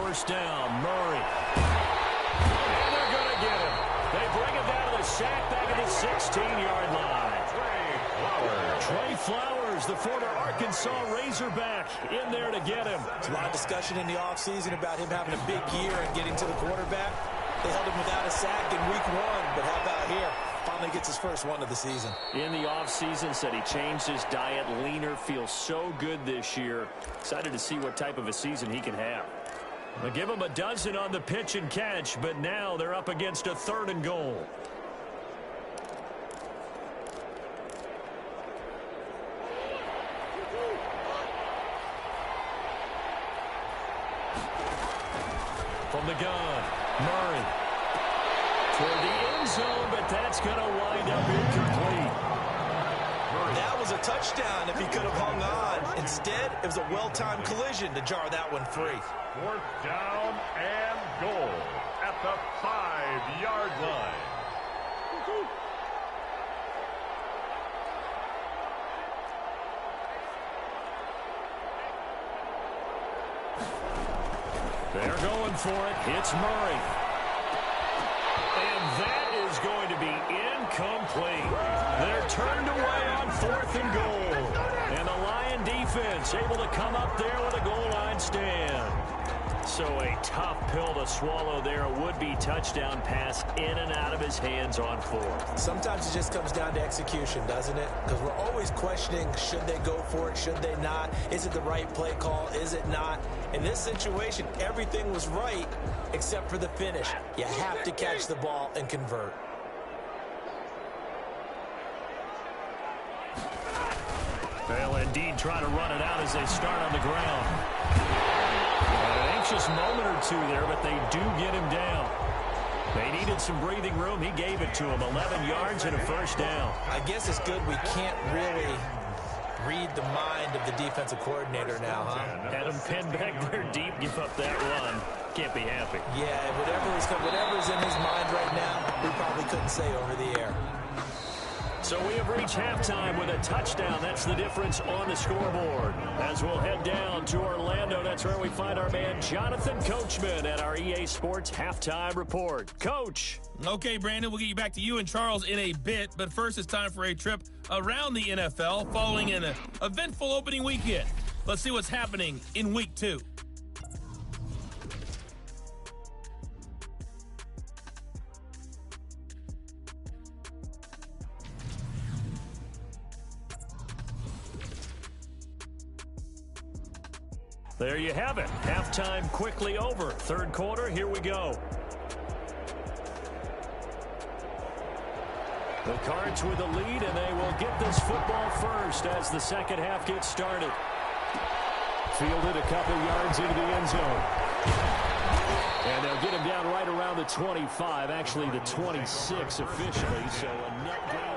first down. Murray. And they're going to get him. They bring him down to the sack back at the 16-yard line. Trey Flowers, the former Arkansas Razorback, in there to get him. There's a lot of discussion in the offseason about him having a big year and getting to the quarterback. They held him without a sack in week 1, but how about here? Finally gets his first one of the season. In the offseason, said he changed his diet, leaner, feels so good this year. Excited to see what type of a season he can have. They'll give him a dozen on the pitch and catch, but now they're up against a 3rd and goal. From the gun, Murray. Toward the end zone, but that's going to wind up incomplete. That was a touchdown if he could have hung on. Instead, it was a well-timed collision to jar that one free. 4th down and goal at the 5-yard line. They're going for it. It's Murray. And that is going to be incomplete. They're turned away on 4th and goal. And the Lion defense able to come up there with a goal line stand. So a tough pill to swallow there. A would-be touchdown pass in and out of his hands on 4th. Sometimes it just comes down to execution, doesn't it? Because we're always questioning, should they go for it, should they not? Is it the right play call? Is it not? In this situation, everything was right except for the finish. You have to catch the ball and convert. They'll indeed try to run it out as they start on the ground. An anxious moment or two there, but they do get him down. They needed some breathing room. He gave it to him. 11 yards and a first down. I guess it's good we can't really read the mind of the defensive coordinator now, huh? Had him pinned back there deep, give up that run. Can't be happy. Yeah, whatever's in his mind right now, we probably couldn't say over the air. So we have reached halftime with a touchdown. That's the difference on the scoreboard. As we'll head down to Orlando, that's where we find our man Jonathan Coachman at our EA Sports Halftime Report. Coach. Okay, Brandon, we'll get you back to you and Charles in a bit. But first, it's time for a trip around the NFL following an eventful opening weekend. Let's see what's happening in Week 2. There you have it. Halftime quickly over. 3rd quarter, here we go. The Cards with the lead, and they will get this football first as the second half gets started. Fielded a couple yards into the end zone. And they'll get him down right around the 25, actually the 26 officially, so a net gain.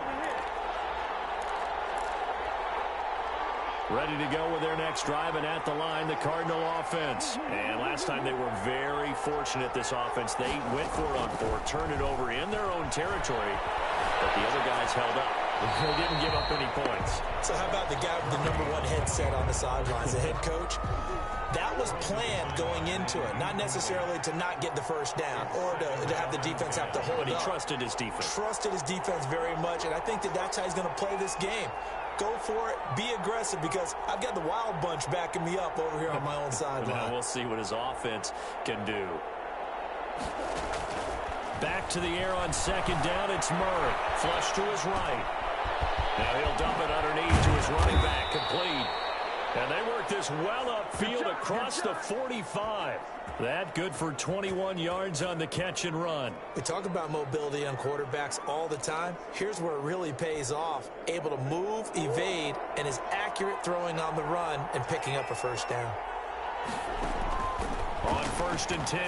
Ready to go with their next drive, and at the line, the Cardinal offense. And last time they were very fortunate, this offense. They went for it on 4, turned it over in their own territory, but the other guys held up. They didn't give up any points. So how about the guy with the #1 headset on the sidelines, the head coach? That was planned going into it, not necessarily to not get the first down or to have the defense have to hold But he up. trusted his defense. Trusted his defense very much, and I think that's how he's going to play this game. Go for it, be aggressive, because I've got the Wild Bunch backing me up over here on my own sideline. Now we'll see what his offense can do. Back to the air on 2nd down, it's Murray. Flush to his right. Now he'll dump it underneath to his running back, complete. And they work this well upfield across the 45. That good for 21 yards on the catch and run. We talk about mobility on quarterbacks all the time. Here's where it really pays off. Able to move, evade, and is accurate throwing on the run and picking up a first down. On 1st and 10,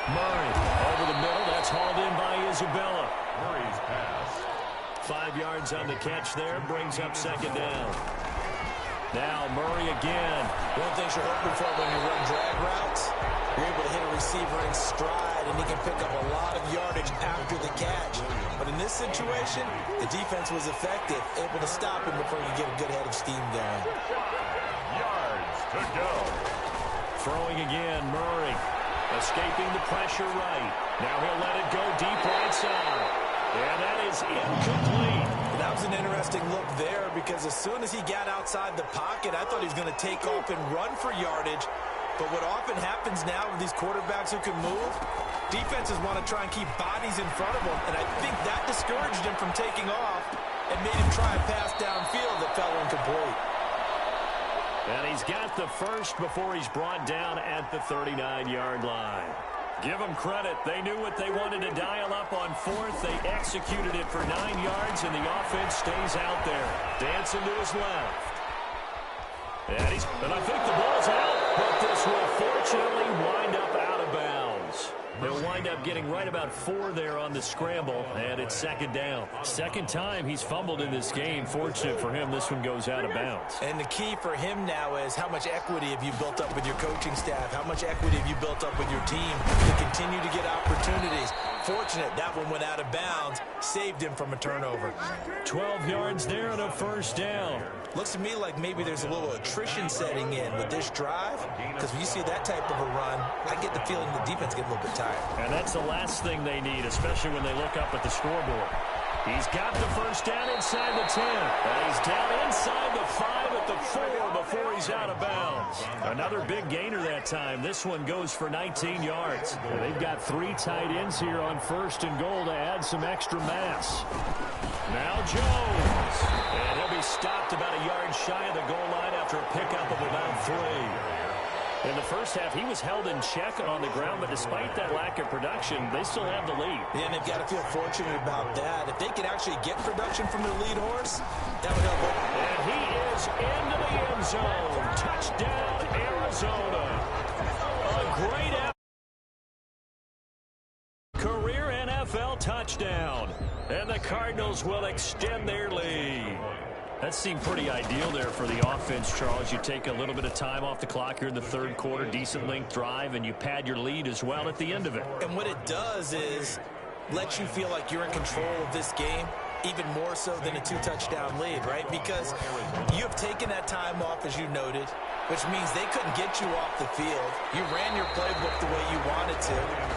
Murray over the middle. That's hauled in by Isabella. Murray's pass. 5 yards on the catch there, brings up 2nd down. Now Murray again. One thing you're hoping for when you run drag routes, you're able to hit a receiver in stride, and he can pick up a lot of yardage after the catch. But in this situation, the defense was effective, able to stop him before you get a good head of steam going. 5 yards to go. Throwing again, Murray. Escaping the pressure right. Now he'll let it go deep right side. And that is incomplete. That was an interesting look there because as soon as he got outside the pocket, I thought he was going to take off and run for yardage. But what often happens now with these quarterbacks who can move, defenses want to try and keep bodies in front of them. And I think that discouraged him from taking off and made him try a pass downfield that fell incomplete. And he's got the first before he's brought down at the 39-yard line. Give them credit. They knew what they wanted to dial up on fourth. They executed it for 9 yards, and the offense stays out there. Dancing to his left. And I think the ball's out, but this will fortunately wind up out of bounds. They'll wind up getting right about 4 there on the scramble, and it's second down. Second time he's fumbled in this game. Fortunate for him, this one goes out of bounds. And the key for him now is how much equity have you built up with your coaching staff? How much equity have you built up with your team to continue to get opportunities? Fortunate that one went out of bounds, saved him from a turnover. 12 yards there and a first down. Looks to me like maybe there's a little attrition setting in with this drive, because when you see that type of a run, I get the feeling the defense gets a little bit tired. And that's the last thing they need, especially when they look up at the scoreboard. He's got the first down inside the 10. And he's down inside the 5 at the 4 before he's out of bounds. Another big gainer that time. This one goes for 19 yards. And they've got 3 tight ends here on first and goal to add some extra mass. Now Jones. And he'll be stopped about a yard shy of the goal line after a pickup of about 3. In the first half, he was held in check on the ground, but despite that lack of production, they still have the lead. Yeah, and they've got to feel fortunate about that. If they could actually get production from their lead horse, that would help them. And he is into the end zone. Touchdown, Arizona. A great career NFL touchdown. And the Cardinals will extend their lead. That seemed pretty ideal there for the offense, Charles. You take a little bit of time off the clock here in the third quarter, decent length drive, and you pad your lead as well at the end of it. And what it does is let you feel like you're in control of this game, even more so than a 2-touchdown lead, right? Because you have taken that time off, as you noted, which means they couldn't get you off the field. You ran your playbook the way you wanted to,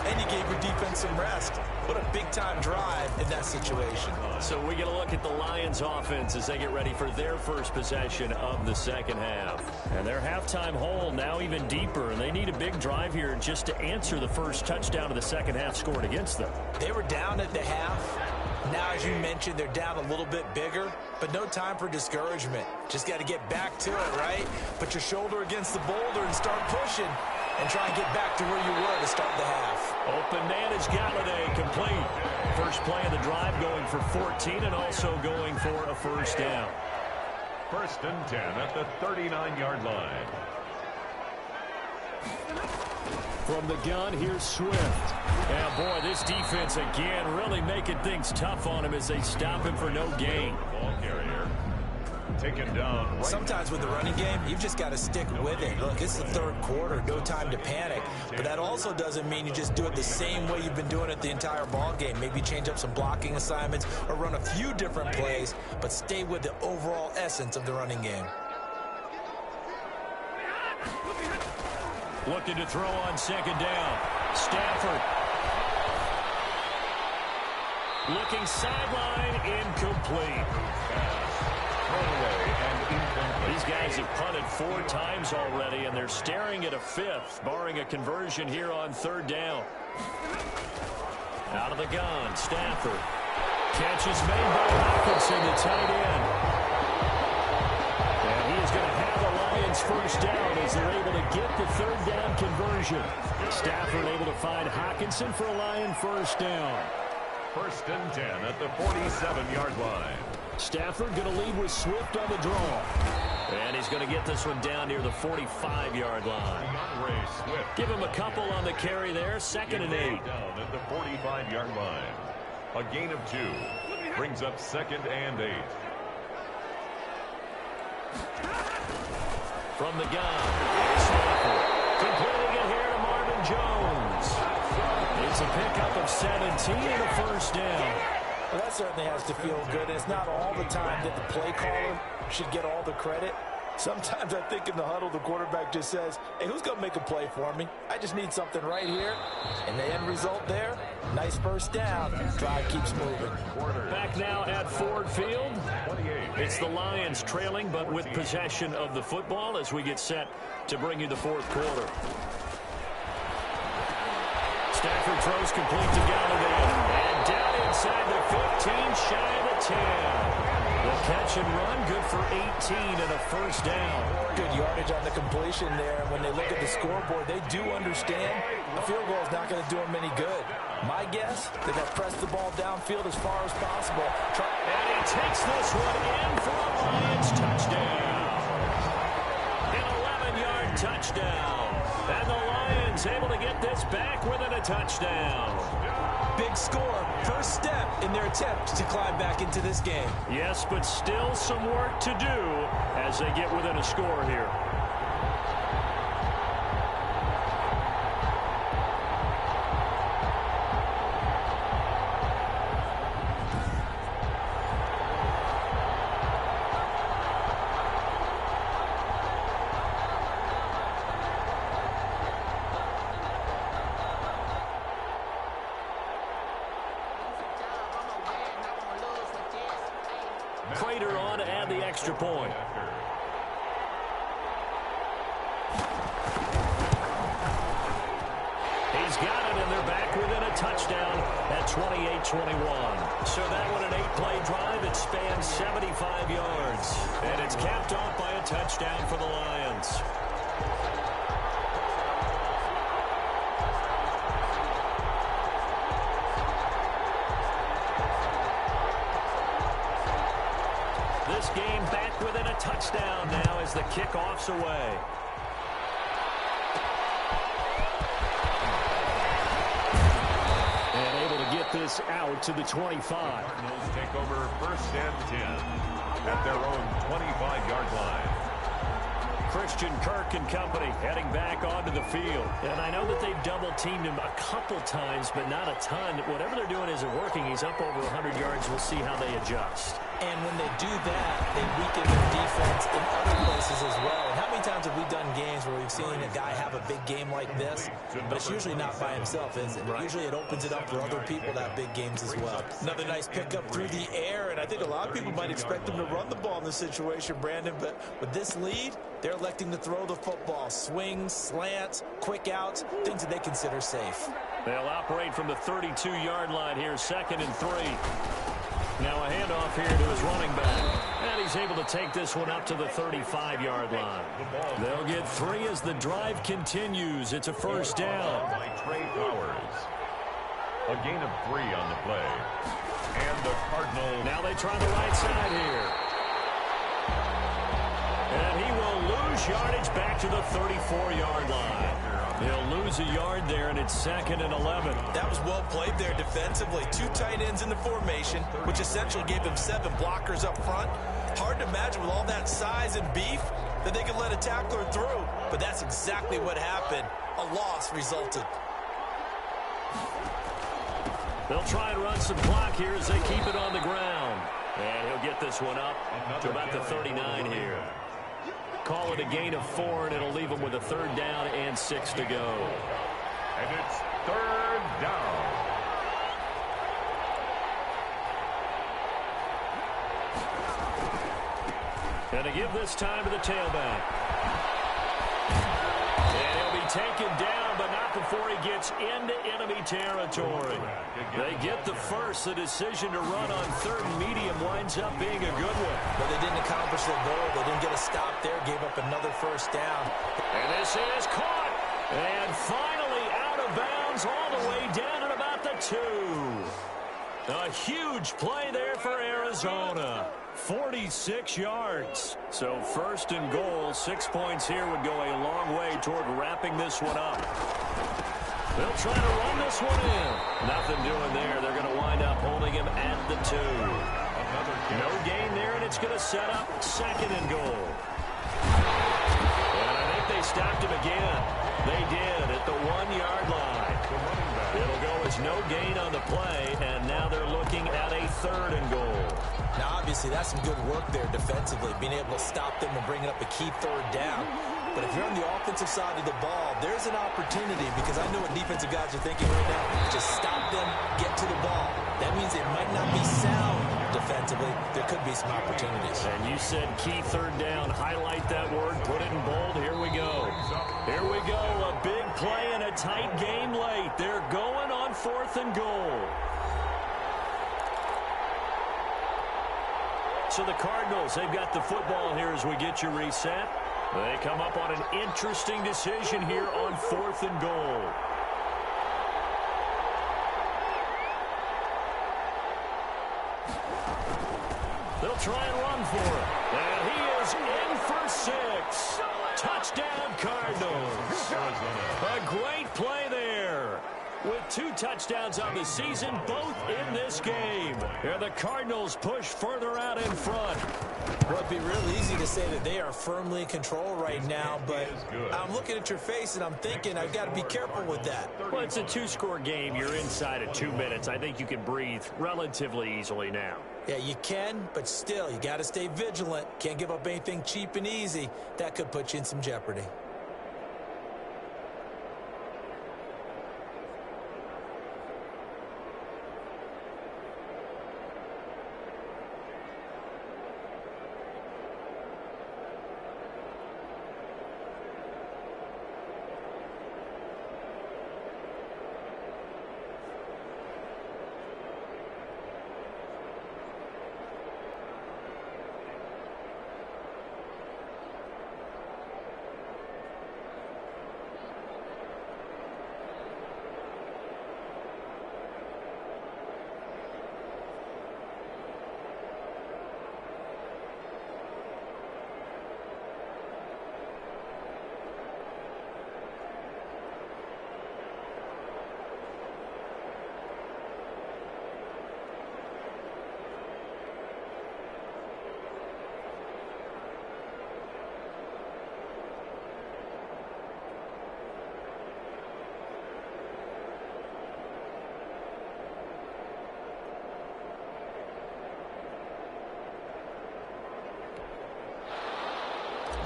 and you gave your defense some rest. What a big-time drive in that situation. So we get a look at the Lions offense as they get ready for their first possession of the second half. And their halftime hole now even deeper, and they need a big drive here just to answer the first touchdown of the second half scored against them. They were down at the half. Now, as you mentioned, they're down a little bit bigger, but no time for discouragement. Just got to get back to it, right? Put your shoulder against the boulder and start pushing and try and get back to where you were to start the half. Open man is Galladay, complete. First play of the drive going for 14 and also going for a first down. First and 10 at the 39-yard line. From the gun, here's Swift. And boy, this defense again really making things tough on him as they stop him for no gain. Ball carrier taken down. Right. Sometimes with the running game, you've just got to stick with it. Look, it's the third quarter, no time to panic. But that also doesn't mean you just do it the same way you've been doing it the entire ball game. Maybe change up some blocking assignments or run a few different plays, but stay with the overall essence of the running game. Looking to throw on second down. Stafford. Looking sideline, incomplete. These guys have punted 4 times already, and they're staring at a 5th, barring a conversion here on third down. Out of the gun, Stafford. Catch is made by Hawkinson, the tight end. And he is going to have the Lions first down as they're able to get the third down conversion. Stafford able to find Hawkinson for a Lion first down. First and 10 at the 47-yard line. Stafford going to lead with Swift on the draw. And he's going to get this one down near the 45-yard line. Give him a couple on the carry there. Second and 8. Down at the 45-yard line. A gain of 2 brings up second and 8. From the gun, Stafford completing it here to Marvin Jones. It's a pickup of 17 and a first down. Well, that certainly has to feel good. And it's not all the time that the play caller should get all the credit. Sometimes I think in the huddle, the quarterback just says, hey, who's going to make a play for me? I just need something right here. And the end result there, nice first down. Drive keeps moving. Back now at Ford Field. It's the Lions trailing, but with possession of the football as we get set to bring you the fourth quarter. Stafford throws complete to Galladay. And down inside the 15, shy of the 10. The catch and run, good for 18 and a first down. Good yardage on the completion there. When they look at the scoreboard, they do understand a field goal is not going to do them any good. My guess, they're going to press the ball downfield as far as possible. And he takes this one in for a Lions touchdown. An 11-yard touchdown. And the Lions able to get this back within a touchdown. Big score, first step in their attempt to climb back into this game. Yes, but still some work to do as they get within a score here. Crater on to add the extra point. He's got it, and they're back within a touchdown at 28-21. So that one, an 8-play drive. It spans 75 yards. And it's capped off by a touchdown for the Lions. This game back within a touchdown now as the kickoff's away. And able to get this out to the 25. Cardinals take over first and 10 at their own 25-yard line. Christian Kirk and company heading back onto the field. And I know that they've double-teamed him a couple times, but not a ton. Whatever they're doing isn't working. He's up over 100 yards. We'll see how they adjust. And when they do that, they weaken their defense in other places as well. And how many times have we done games where we've seen a guy have a big game like this, but it's usually not by himself, is it? Right. Usually it opens it up for other people to have big games as well. Another nice pickup through the air, and I think a lot of people might expect them to run the ball in this situation, Brandon, but with this lead, they're electing to throw the football. Swings, slants, quick outs, things that they consider safe. They'll operate from the 32-yard line here, 2nd and 3. Now a handoff here to his running back. And he's able to take this one up to the 35-yard line. They'll get 3 as the drive continues. It's a first down. By Trey Powers. A gain of 3 on the play. And the Cardinals. Now they try the right side here. And he will lose yardage back to the 34-yard line. He'll lose a yard there, and it's 2nd and 11. That was well played there defensively. 2 tight ends in the formation, which essentially gave him 7 blockers up front. Hard to imagine with all that size and beef that they could let a tackler through. But that's exactly what happened. A loss resulted. They'll try and run some clock here as they keep it on the ground. And he'll get this one up to about the 39 here. Call it a gain of 4, and it'll leave them with a 3rd down and 6 to go. And it's 3rd down. And to give this time to the tailback. And he'll be taken down, but not before he gets into enemy territory. They get the first. The decision to run on 3rd and medium winds up being a good one. But they didn't accomplish their goal. They didn't get a stop there. Gave up another first down. And this is caught. And finally out of bounds all the way down at about the 2. A huge play there for Arizona. 46 yards. So 1st and goal. 6 points here would go a long way toward wrapping this one up. They'll try to run this one in. Nothing doing there. They're going to wind up holding him at the 2. No gain there, and it's going to set up 2nd and goal. And I think they stopped him again. They did at the 1-yard line. It'll go was no gain on the play, and now they're looking at a 3rd and goal. Now, obviously, that's some good work there defensively, being able to stop them and bringing up a key 3rd down. But if you're on the offensive side of the ball, there's an opportunity, because I know what defensive guys are thinking right now. Just stop them, get to the ball. That means it might not be sound defensively. There could be some opportunities. And you said key 3rd down. Highlight that word. Put it in bold. Here we go. Here we go. A big play and a tight game late. They're going on 4th and goal. So the Cardinals, they've got the football here as we get you reset. They come up on an interesting decision here on 4th and goal. They'll try and run for it. And he is in for 6. Touchdown, Cardinals. A great play there. With 2 touchdowns on the season, both in this game. And the Cardinals push further out in front. Well, it'd be real easy to say that they are firmly in control right now, but I'm looking at your face and I'm thinking I've got to be careful with that. Well, it's a 2-score game. You're inside of 2 minutes. I think you can breathe relatively easily now. Yeah, you can, but still, you got to stay vigilant. Can't give up anything cheap and easy. That could put you in some jeopardy.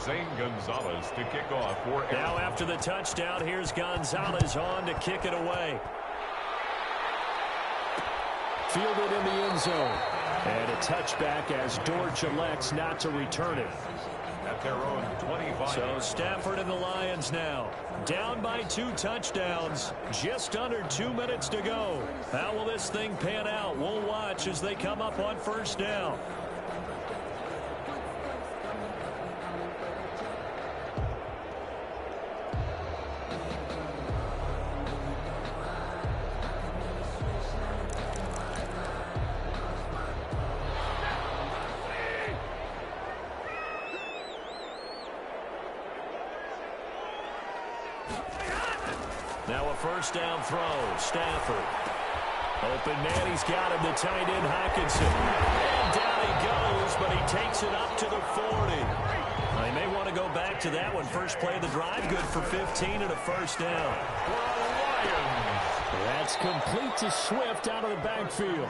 Zane Gonzalez to kick off for Arizona. Now after the touchdown, here's Gonzalez on to kick it away. Fielded in the end zone. And a touchback as Dortch elects not to return it. At their own 25. So Stafford and the Lions now down by 2 touchdowns. Just under 2 minutes to go. How will this thing pan out? We'll watch as they come up on 1st down. Now a 1st down throw. Stafford. Open man, he's got him. The tight end, Hockenson. And down he goes, but he takes it up to the 40. Now, he may want to go back to that one. First play of the drive, good for 15 and a 1st down. That's complete to Swift out of the backfield.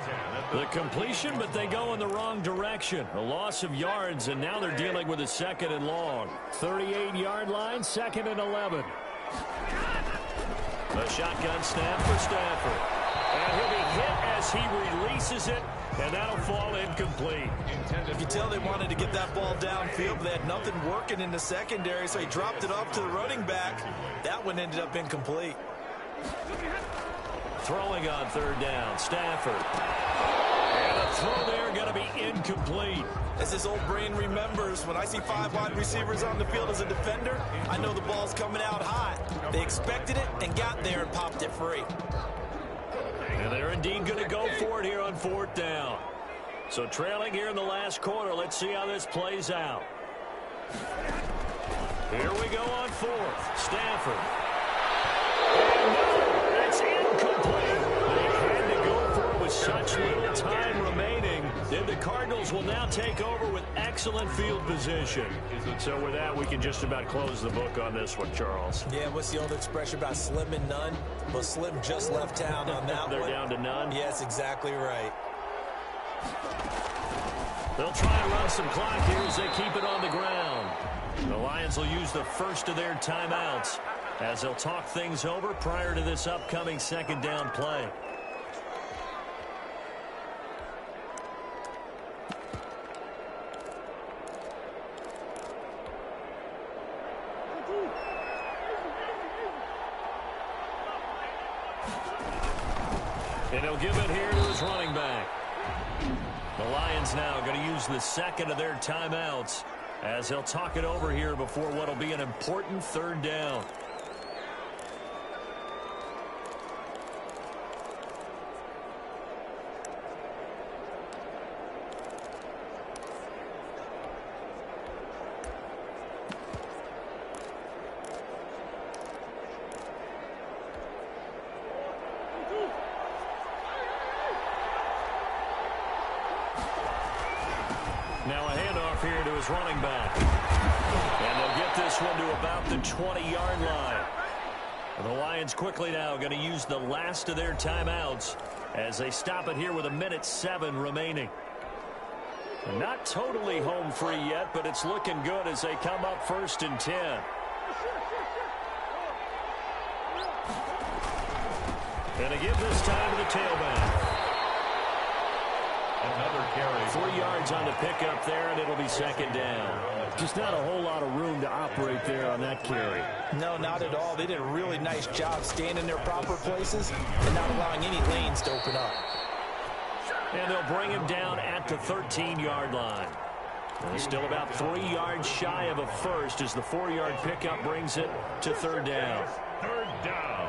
The completion, but they go in the wrong direction. A loss of yards, and now they're dealing with a 2nd and long. 38-yard line, 2nd and 11. A shotgun snap for Stafford. And he'll be hit as he releases it, and that'll fall incomplete. You can tell they wanted to get that ball downfield, but they had nothing working in the secondary, so he dropped it off to the running back. That one ended up incomplete. Throwing on 3rd down, Stafford. And a throw there going to be incomplete. As his old brain remembers, when I see 5 wide receivers on the field as a defender, I know the ball's coming out hot. They expected it and got there and popped it free. And they're indeed going to go for it here on 4th down. So trailing here in the last quarter, let's see how this plays out. Here we go on 4th. Stafford. And no, it's incomplete. They had to go for it with such little time remaining. And the Cardinals will now take over with excellent field position. So with that, we can just about close the book on this one, Charles. Yeah, what's the old expression about slim and none? Well, Slim just left town on that They're one. down to none? Yes, exactly right. They'll try and run some clock here as they keep it on the ground. The Lions will use the first of their timeouts as they'll talk things over prior to this upcoming second down play. And he'll give it here to his running back. The Lions now going to use the second of their timeouts as he'll talk it over here before what will be an important third down. Now a handoff here to his running back. And they'll get this one to about the 20-yard line. And the Lions quickly now going to use the last of their timeouts as they stop it here with 1:07 remaining. And not totally home free yet, but it's looking good as they come up 1st and 10. And they give this time to the tailback. Another carry. 3 yards on the pickup there, and it'll be second down. Just not a whole lot of room to operate there on that carry. No, not at all. They did a really nice job staying in their proper places and not allowing any lanes to open up. And they'll bring him down at the 13-yard line. And still about 3 yards shy of a first as the 4-yard pickup brings it to third down. Third down.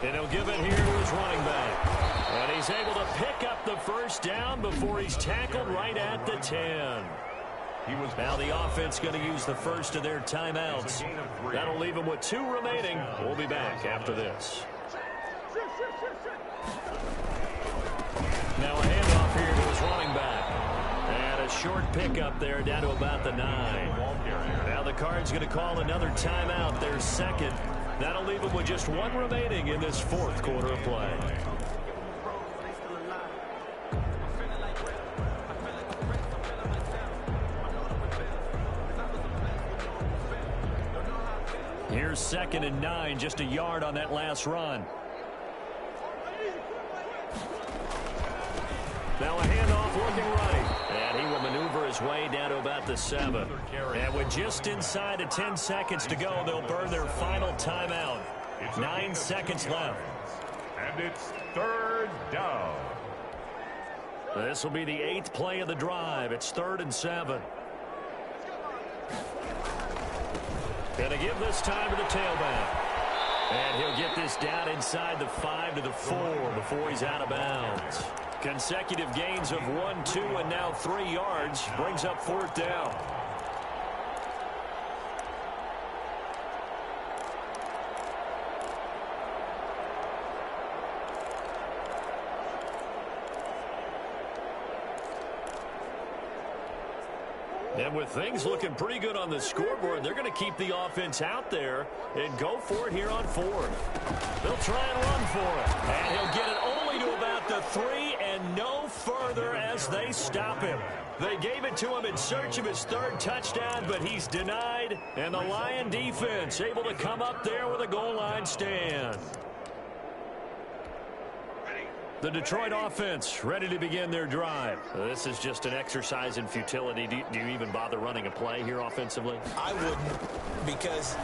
And he'll give it here to his running back. And he's able to pick up the first down before he's tackled right at the 10. Now the offense going to use the first of their timeouts. That'll leave them with 2 remaining. We'll be back after this. Now a handoff here to his running back. And a short pickup there down to about the 9. Now the Cards going to call another timeout, their second. That'll leave them with just 1 remaining in this 4th quarter of play. Here's 2nd and 9, just a yard on that last run. Now a handoff looking right. And he will maneuver his way down to about the 7. And with just inside of 10 seconds to go, they'll burn their final timeout. 9 seconds left. And it's third down. This will be the 8th play of the drive. It's 3rd and 7. Gonna give this time to the tailback. And he'll get this down inside the 5 to the 4 before he's out of bounds. Consecutive gains of 1, 2, and now 3 yards brings up 4th down. And with things looking pretty good on the scoreboard, they're going to keep the offense out there and go for it here on 4th. They'll try and run for it. And he'll get it only to about the 3 and no further as they stop him. They gave it to him in search of his 3rd touchdown, but he's denied. And the Lion defense able to come up there with a goal line stand. The Detroit offense ready to begin their drive. This is just an exercise in futility. Do you even bother running a play here offensively? I wouldn't, because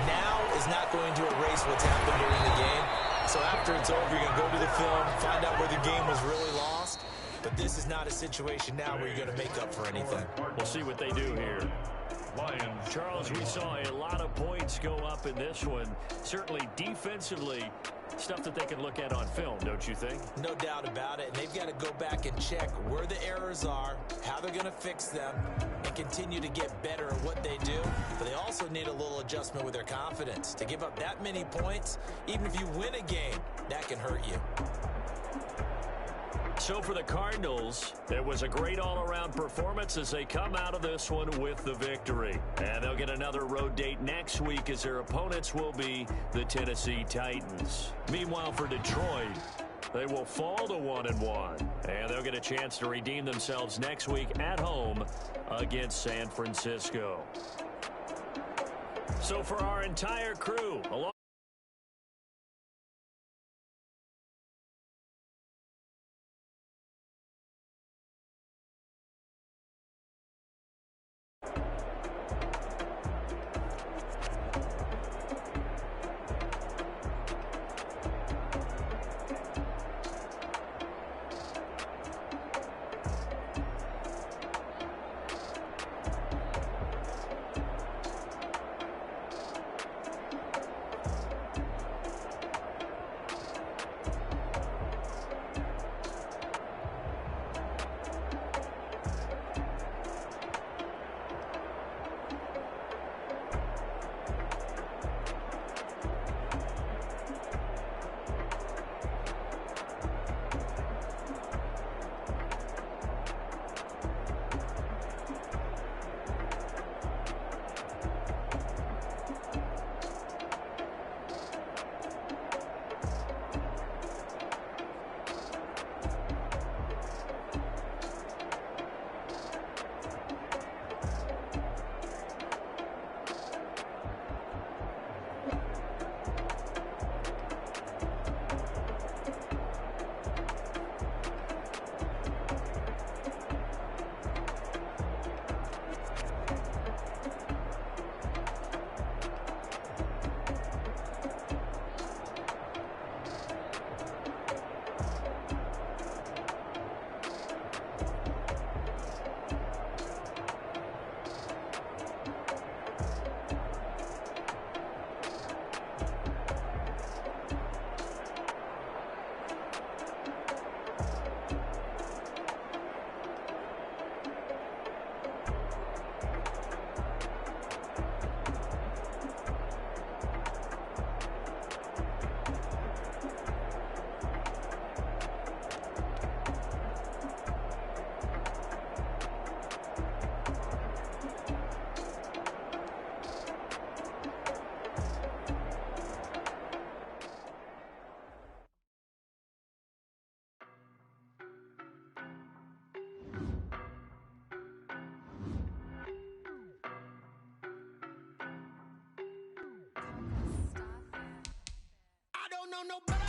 now is not going to erase what's happened during the game. So after it's over, you're going to go to the film, find out where the game was really lost. But this is not a situation now where you're going to make up for anything. We'll see what they do here. Charles, we saw a lot of points go up in this one. Certainly defensively, stuff that they can look at on film, don't you think? No doubt about it. And they've got to go back and check where the errors are, how they're going to fix them, and continue to get better at what they do. But they also need a little adjustment with their confidence. To give up that many points, even if you win a game, that can hurt you. So for the Cardinals, it was a great all-around performance as they come out of this one with the victory. And they'll get another road date next week as their opponents will be the Tennessee Titans. Meanwhile, for Detroit, they will fall to 1-1, and they'll get a chance to redeem themselves next week at home against San Francisco. So for our entire crew, along I don't know nobody.